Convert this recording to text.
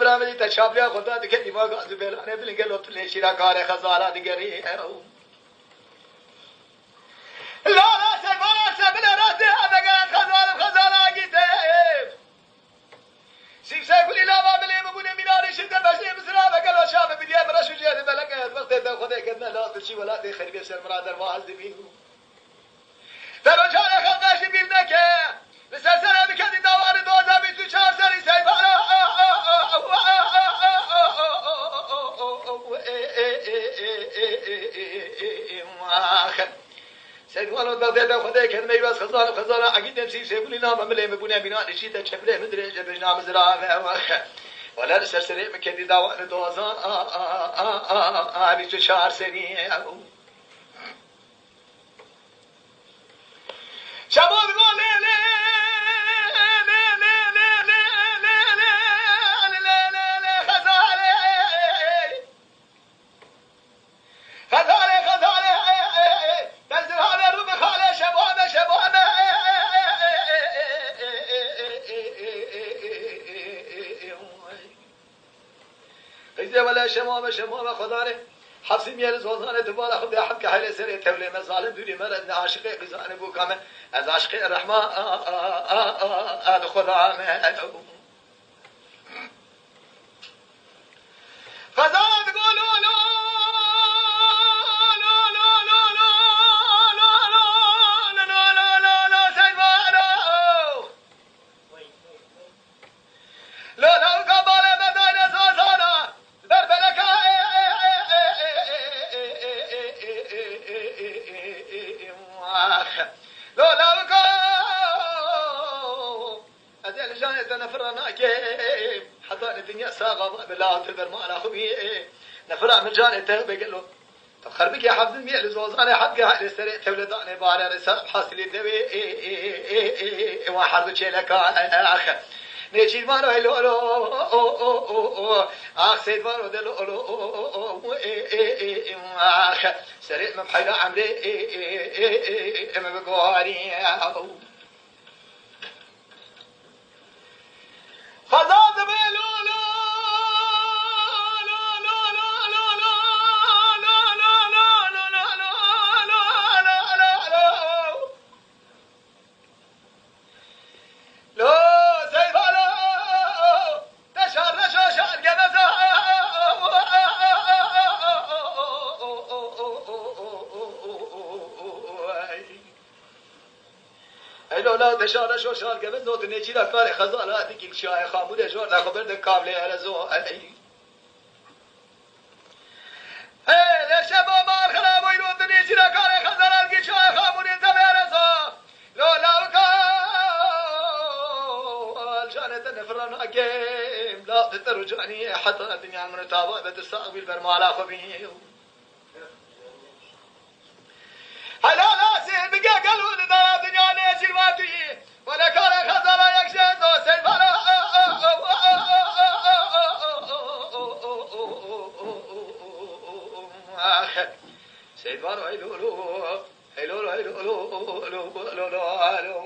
برامجی تشابه خدا دیگه دیما گاز بیلانه بلنگه لطف لیشیرا کار خزالا دیگری لا لا سبارا سبلا راته ابگان خزالا گیته سیب سیکولی لاوا بلی مبونه میناری شده بشی مسرا بگل و شام بدیه مرا شجاعت بلنگه وقت ده خدا کدنا لا تشی ولا ده خربی سر مرادر واحد بیو درو جان خداش بیلنه که بسرسر بکدی دوار دوزا بیتو چهار سری سیبارا سيد والله بغداد خدای كان ميواس خزانه عقيد نمسي سيبولي نام ملي مبوني بنا نشيت شبله مدري جبنا مزرعه ولا سرسري مكدي داوان دوزان ابي شهر سني شباب قول ولا شمامه خداره حفص میل زوزانه دوباره خود حد که حیل سر تولی مظالم دوری مرد عاشق قزانه بو کامه از عاشق الرحمن اد خدا فزاد قولوا الدنيا ساغا بلا تبر ما على خبي نفرع من جانته بقول له طب خربك يا حفظ المية لزوزانه حقها على السريع تولدانه بارا رسال حاصل الدوي واحد بشيلك اخ نيجي مانو هلو اخ سيد مانو دلو اخ سريع مبحيلا عمري اما بقواري فزاد بلو لا دشاره شو شال که نوت نجی را کار خزانه دیگه شای خاموده شو نخبر ده کابل ارزو ای شبا مار خراب وی نوت نجی را کار خزانه دیگه شای خاموده ده ارزو لا کا الجانه نفرنا اگیم لا ترجعني حتى الدنيا من تابع بتساوي بالمال خبيه هلا ناسي بقى قالوا لنا دنيا ناس الوادي ولا كان خزر يكشف سيفنا سيفنا هيلو هيلو هيلو هيلو